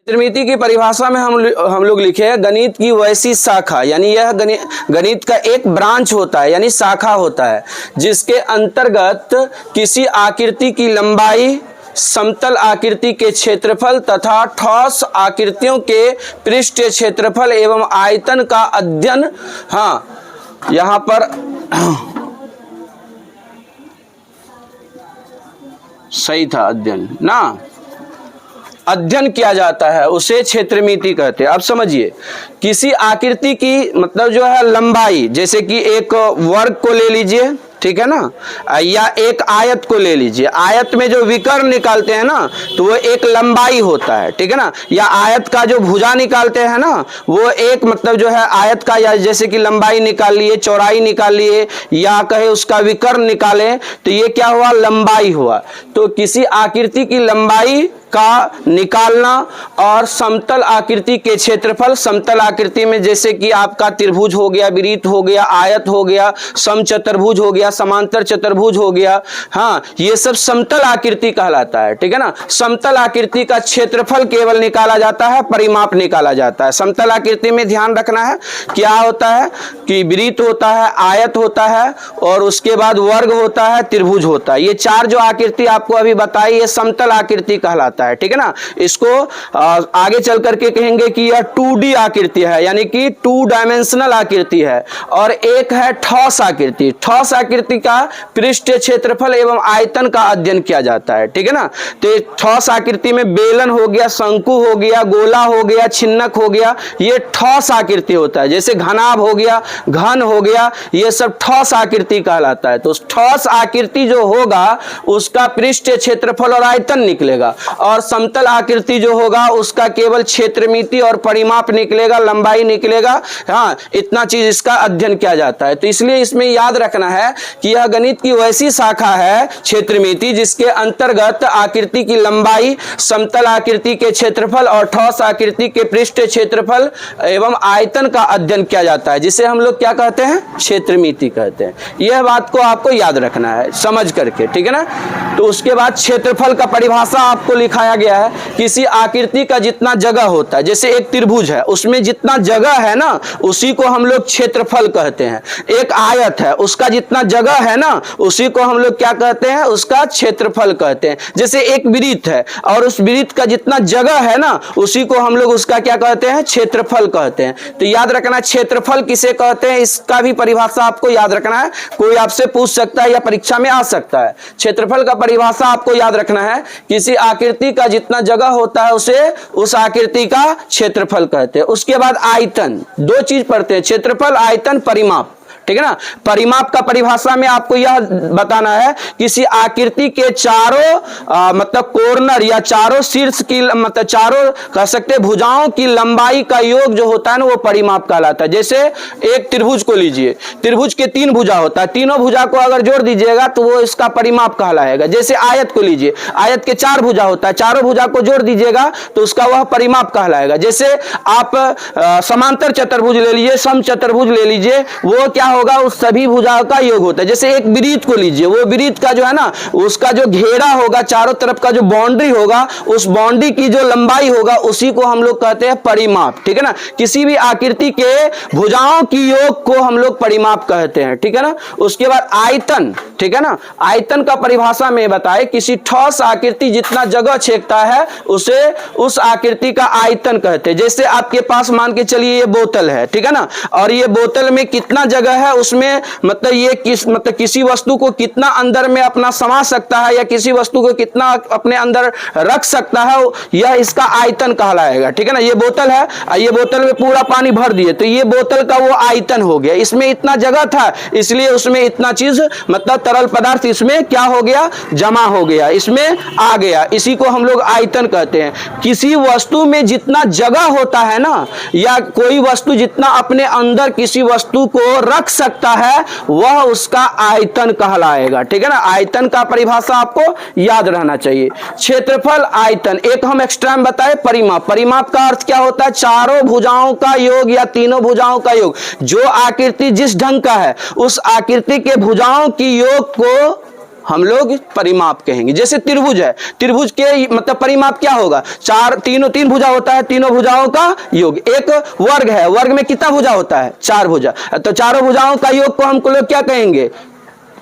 त्रिमिति की परिभाषा में हम लोग लिखे हैं गणित की वैसी शाखा, यानी यह गणित का एक ब्रांच होता है, यानी शाखा होता है, जिसके अंतर्गत किसी आकृति की लंबाई, समतल आकृति के क्षेत्रफल तथा ठोस आकृतियों के पृष्ठीय क्षेत्रफल एवं आयतन का अध्ययन, यहाँ पर सही था, अध्ययन ना, अध्ययन किया जाता है, उसे क्षेत्रमिति कहते हैं। अब समझिए, किसी आकृति की मतलब जो है लंबाई, जैसे कि एक वर्ग को ले लीजिए, ठीक है ना, या एक आयत को ले लीजिए। आयत में जो विकर्ण निकालते हैं ना, तो वो एक लंबाई होता है, ठीक है ना, या आयत का जो भुजा निकालते हैं ना, वो एक मतलब जो है आयत का, या जैसे कि लंबाई निकाल लिए, चौड़ाई निकाल लिए, या कहे उसका विकर्ण निकालें, तो ये क्या हुआ, लंबाई हुआ। तो किसी आकृति की लंबाई का निकालना और समतल आकृति के क्षेत्रफल, समतल आकृति में जैसे कि आपका त्रिभुज हो गया, वृत्त हो गया, आयत हो गया, समचतुर्भुज हो गया, समांतर चतुर्भुज हो गया, ये सब समतल आकृति कहलाता है, ठीक है ना। समतल आकृति का क्षेत्रफल केवल निकाला जाता है, परिमाप निकाला जाता है। समतल आकृति में ध्यान रखना है क्या होता है कि वृत्त होता है, आयत होता है, और उसके बाद वर्ग होता है, त्रिभुज होता है। ये चार जो आकृति आपको अभी बताई, ये समतल आकृति कहलाता है, ठीक है ना। इसको आगे चल करके कहेंगे कि यह 2D आकृति है, यानी कि 2 डायमेंशनल आकृति है। और एक है ठोस आकृति। ठोस आकृति का पृष्ठीय क्षेत्रफल एवं आयतन का अध्ययन किया जाता है, ठीक है ना। तो ठोस आकृति में बेलन हो गया, शंकु हो गया, गोला हो गया, छिन्नक हो गया, ये ठोस आकृति होता है। जैसे घनाभ हो गया, घन हो गया, ये सब ठोस आकृति कहलाता है। तो ठोस आकृति जो होगा उसका पृष्ठीय क्षेत्रफल और आयतन निकलेगा, और समतल आकृति जो होगा उसका केवल क्षेत्रमिति और परिमाप निकलेगा, लंबाई निकलेगा। इतना चीज इसका अध्ययन किया जाता है। तो इसलिए इसमें याद रखना है कि यह गणित की वैसी शाखा है क्षेत्रमिति, जिसके अंतर्गत आकृति की लंबाई, समतल आकृति के क्षेत्रफल और ठोस आकृति के पृष्ठीय क्षेत्रफल एवं आयतन का अध्ययन किया जाता है, जिसे हम लोग क्या कहते हैं, क्षेत्रमिति कहते हैं। यह बात को आपको याद रखना है समझ करके, ठीक है ना। तो उसके बाद क्षेत्रफल का परिभाषा आपको लिखाया गया है। किसी आकृति का जितना जगह होता है, जैसे एक त्रिभुज है, उसमें जितना जगह है ना, उसी को हम लोग क्षेत्रफल कहते हैं। एक आयत है, उसका जितना जगह है ना, उसी को हम लोग क्या कहते हैं, उसका क्षेत्रफल कहते हैं। जैसे एक वृत्त है, और उस वृत्त का जितना जगह है ना, उसी को हम लोग उसका क्या कहते हैं, क्षेत्रफल कहते हैं। तो याद रखना, क्षेत्रफल किसे कहते हैं, इसका भी परिभाषा आपको याद रखना है। कोई आपसे पूछ सकता है या परीक्षा में आ सकता है। क्षेत्रफल का परिभाषा आपको याद रखना है, किसी आकृति का जितना जगह होता है उसे उस आकृति का क्षेत्रफल कहते हैं। उसके बाद आयतन, दो चीज पढ़ते हैं, क्षेत्रफल, आयतन, परिमाप, ठीक है ना। परिमाप का परिभाषा में आपको यह बताना है, किसी आकृति के चारों मतलब कॉर्नर या चारों शीर्ष की, मतलब चारों कह सकते भुजाओं की लंबाई का योग जो होता है ना, वो परिमाप कहलाता है। जैसे एक त्रिभुज को लीजिए, त्रिभुज के 3 भुजा होता है, तीनों भुजा को अगर जोड़ दीजिएगा तो वो इसका परिमाप कहलाएगा। जैसे आयत को लीजिए, आयत के 4 भुजा होता है, चारों भुजा को जोड़ दीजिएगा तो उसका वह परिमाप कहलाएगा। जैसे आप समांतर चतुर्भुज ले लीजिए, समचतुर्भुज ले लीजिए, वो क्या होगा, उस सभी भुजाओं का योग होता है। जैसे एक वृत्त को लीजिए, वो वृत्त का जो है ना, उसका जो घेरा होगा, चारों तरफ का जो बाउंड्री होगा, उस बाउंड्री की जो लंबाई होगा, उसी को हम लोग कहते हैं परिमाप, ठीक है ना। किसी भी आकृति के भुजाओं की योग को हम लोग परिमाप कहते हैं, ठीक है ना। उसके बाद आयतन, ठीक है ना। आयतन का परिभाषा में बताए, किसी ठोस आकृति जितना जगह छेदता है उसे उस आकृति का आयतन कहते हैं। जैसे आपके पास मान के चलिए ये बोतल है, ठीक है ना, और ये बोतल में कितना जगह है, उसमें मतलब ये किसी वस्तु को कितना अंदर में अपना समा सकता है, या किसी वस्तु को कितना अपने अंदर रख सकता है, यह इसका आयतन कहलाएगा, ठीक है ना। ये बोतल है, ये बोतल में पूरा पानी भर दिए, तो ये बोतल का वो आयतन हो गया। इसमें इतना जगह था, इसलिए उसमें इतना चीज मतलब तरल पदार्थ इसमें क्या हो गया, जमा हो गया, इसमें आ गया, इसी को हम लोग आयतन कहते हैं। किसी वस्तु में जितना जगह होता है ना, या कोई वस्तु जितना अपने अंदर किसी वस्तु को रख सकता है, वह उसका आयतन कहलाएगा, ठीक है ना। आयतन का परिभाषा आपको याद रहना चाहिए। क्षेत्रफल, आयतन। एक हम एक्स्ट्रा में बताए परिमाप। परिमाप का अर्थ क्या होता है, चारों भुजाओं का योग या तीनों भुजाओं का योग। जो आकृति जिस ढंग का है, उस आकृति के भुजाओं की योग को हम लोग परिमाप कहेंगे। जैसे त्रिभुज है, त्रिभुज के मतलब परिमाप क्या होगा, तीन भुजा होता है, तीनों भुजाओं का योग। एक वर्ग है, वर्ग में कितना भुजा होता है, 4 भुजा, तो चारों भुजाओं का योग को हम लोग क्या कहेंगे,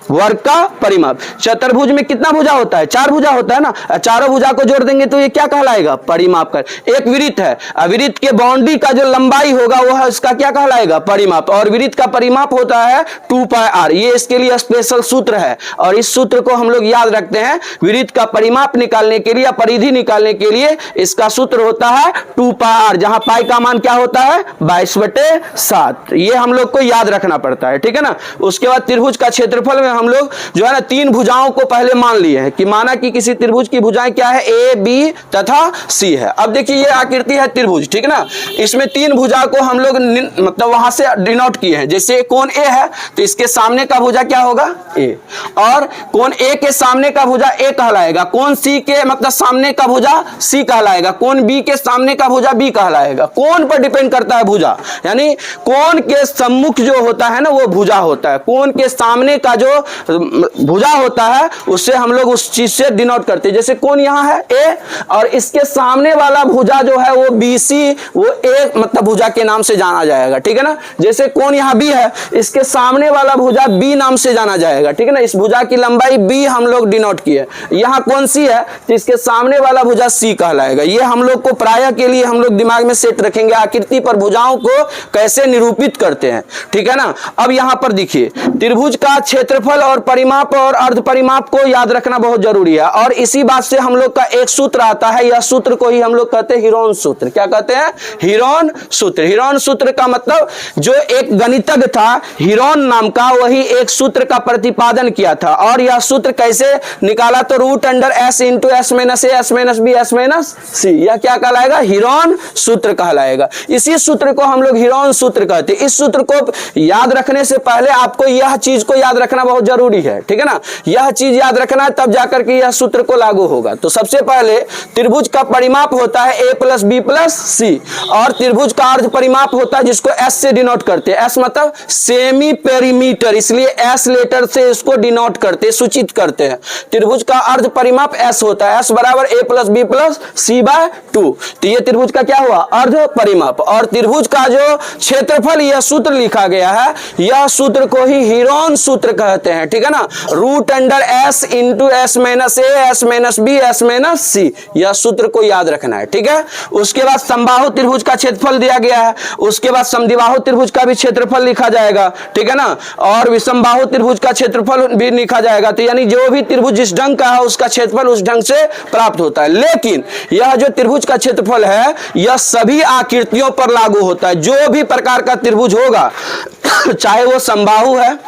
वर्ग का परिमाप। चतुर्भुज में कितना भुजा होता है, 4 भुजा होता है ना, चारों भुजा को जोड़ देंगे तो ये क्या कहलाएगा, परिमाप कर। एक वृत्त है, वृत्त के बाउंड्री का जो लंबाई होगा वो है उसका क्या कहलाएगा, परिमाप। और वृत्त का परिमाप होता है 2πr, ये इसके लिए स्पेशल सूत्र है और इस सूत्र को हम लोग याद रखते हैं। वृत्त का परिमाप निकालने के लिए, परिधि निकालने के लिए इसका सूत्र होता है 2πr, जहां पाई का मान क्या होता है 22/7। ये हम लोग को याद रखना पड़ता है, ठीक है ना। उसके बाद त्रिभुज का क्षेत्रफल में हम लोग जो है ना 3 भुजाओं को पहले मान लिए हैं कि माना कि किसी त्रिभुज की भुजाएं क्या है, ए बी तथा सी है। अब देखिए ये आकृति है त्रिभुज, ठीक है ना, इसमें 3 भुजा को हम लोग मतलब वहां से डिनोट किए हैं। जैसे कोण ए है तो इसके सामने का भुजा क्या होगा, ए, और कोण ए के सामने का भुजा ए कहलाएगा, कोण सी के मतलब सामने का भुजा सी कहलाएगा, कोण बी के सामने का भुजा बी कहलाएगा। कोण पर डिपेंड करता है भुजा, यानी कोण के सम्मुख जो होता है ना वो भुजा होता है, कोण के सामने का जो भुजा होता है उससे हम लोग उस चीज से डिनोट करते हैं। जैसे कोण यहाँ है ए और इसके सामने वाला भुजा जो है वो बीसी, वो ए मतलब भुजा के नाम से जाना जाएगा, ठीक है ना। जैसे कोण यहाँ बी है, इसके सामने वाला भुजा बी नाम से जाना जाएगा, ठीक है ना। इस भुजा की लंबाई बी हम लोग डिनोट किए। यहाँ कोण सी है तो इसके सामने वाला भुजा सी कहलाएगा। ये हम लोग को प्रायः के लिए हम लोग दिमाग में सेट रखेंगे, आकृति पर भुजाओं को कैसे निरूपित करते हैं, ठीक है ना। अब यहाँ पर देखिए त्रिभुज का क्षेत्रफल और परिमाप और अर्ध परिमाप को याद रखना बहुत जरूरी है। और इसी बात से हम लोग का एक सूत्र आता है, यह सूत्र को ही हम लोग कहते हैं हीरोन सूत्र। क्या कहते हैं, हीरोन सूत्र। हीरोन सूत्र का मतलब जो एक गणितज्ञ था हीरोन नाम का, वही एक सूत्र का प्रतिपादन किया था। और यह सूत्र कैसे निकाला, तो √S into S minus A S minus B S minus C, यह क्या कहलाएगा, हीरोन सूत्र कहलाएगा। इसी सूत्र को हम लोग हीरोन सूत्र कहते हैं। इस सूत्र को याद रखने से पहले आपको यह चीज को याद रखना बहुत जरूरी है, ठीक है ना। यह चीज याद रखना है तब जाकर के यह सूत्र को लागू होगा। तो सबसे पहले त्रिभुज का परिमाप होता है a + b + c, और त्रिभुज का अर्ध परिमाप होता है जिसको s से डिनोट करते हैं। s मतलब सेमी पेरीमीटर, इसलिए s लेटर से इसको डिनोट करते, सूचित करते हैं। त्रिभुज का अर्ध परिमाप s होता है, s बराबर a + b + c/2। तो ये त्रिभुज का क्या हुआ, अर्ध परिमाप। और त्रिभुज का जो क्षेत्रफल यह सूत्र लिखा गया है, यह सूत्र को ही हीरोन सूत्र कहते हैं, ठीक है ना। √S into S minus A S minus B S minus C, यह सूत्र को याद रखना है, ठीक है। उसके बाद समबाहु त्रिभुज का क्षेत्रफल दिया गया है, उसके बाद समद्विबाहु त्रिभुज का भी क्षेत्रफल लिखा जाएगा, ठीक है ना। और विषमबाहु त्रिभुज का क्षेत्रफल भी लिखा जाएगा। तो यानी जो भी त्रिभुज जिस ढंग का है उसका क्षेत्रफल उस ढंग से प्राप्त होता है। लेकिन यह जो त्रिभुज का क्षेत्रफल है यह सभी आकृतियों पर लागू होता है। जो भी प्रकार का त्रिभुज होगा चाहे वो समबाहु है,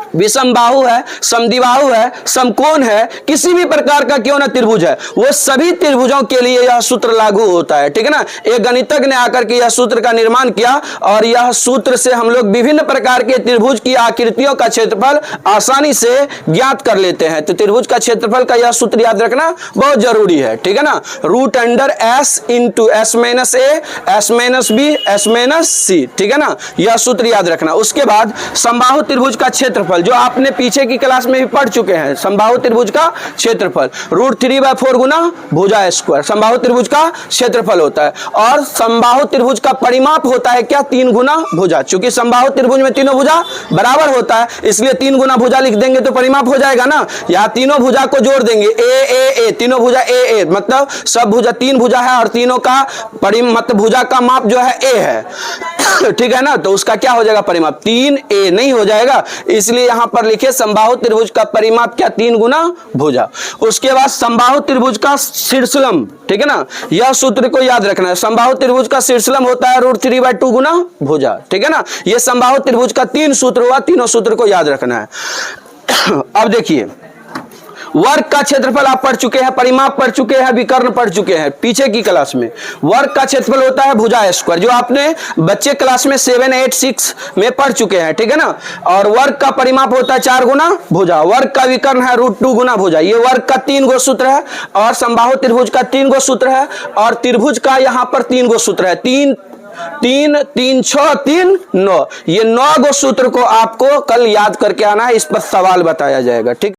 विषमबाहु है, समद्विबाहु है, समकोण है, किसी भी प्रकार का क्यों ना त्रिभुज है, वो सभी त्रिभुजों के लिए यह सूत्र लागू होता है, ठीक है ना। एक गणितज्ञ ने आकर के यह सूत्र का निर्माण किया और यह सूत्र से हम लोग विभिन्न प्रकार के त्रिभुज की आकृतियों का क्षेत्रफल आसानी से ज्ञात कर लेते हैं। तो त्रिभुज का क्षेत्रफल का यह सूत्र याद रखना बहुत जरूरी है, ठीक है ना। √S into S minus A S minus B S minus C, ठीक है ना, यह सूत्र याद रखना। उसके बाद समबाहु त्रिभुज का क्षेत्रफल जो आपने पीछे की क्लास में भी पढ़ चुके हैं, समबाहु त्रिभुज का क्षेत्रफल √3/4 गुना भुजा स्क्वायर समबाहु त्रिभुज का क्षेत्रफल होता है। और समबाहु त्रिभुज का परिमाप होता है क्या, 3 गुना भुजा। चूंकि समबाहु त्रिभुज में तीनों भुजा बराबर होता है इसलिए 3 गुना भुजा लिख देंगे तो परिमाप हो जाएगा ना। यहाँ तीनों भुजा को जोड़ देंगे a तीनों भुजा a मतलब सब भुजा 3 भुजा है और तीनों का मतलब भुजा का माप जो है a है, ठीक है ना। तो उसका क्या हो जाएगा, परिमाप 3a नहीं हो जाएगा, इसलिए यहां पर लिखे समबाहु त्रिभुज का परिमाप क्या, 3 गुना भुजा। उसके बाद समबाहु त्रिभुज का शीर्षलंब, ठीक है ना, यह सूत्र को याद रखना है। समबाहु त्रिभुज का शीर्षलंब होता है √3/2 गुना भुजा, ठीक है ना। यह समबाहु त्रिभुज का 3 सूत्र हुआ, तीनों सूत्र को याद रखना है। अब देखिए वर्ग का क्षेत्रफल आप पढ़ चुके हैं, परिमाप पढ़ चुके हैं, विकर्ण पढ़ चुके हैं पीछे की क्लास में। वर्ग का क्षेत्रफल होता है भुजा स्क्वायर, जो आपने बच्चे क्लास में 7, 8, 6 में पढ़ चुके हैं, ठीक है ना। और वर्ग का परिमाप होता है 4 गुना भुजा। वर्ग का विकर्ण है √2 गुना भुजा। ये वर्ग का 3 गो सूत्र है और समबाहु त्रिभुज का 3 गो सूत्र है और त्रिभुज का यहाँ पर 3 गो सूत्र है, 3 3 3 6 3 9। ये 9 गो सूत्र को आपको कल याद करके आना है, इस पर सवाल बताया जाएगा, ठीक।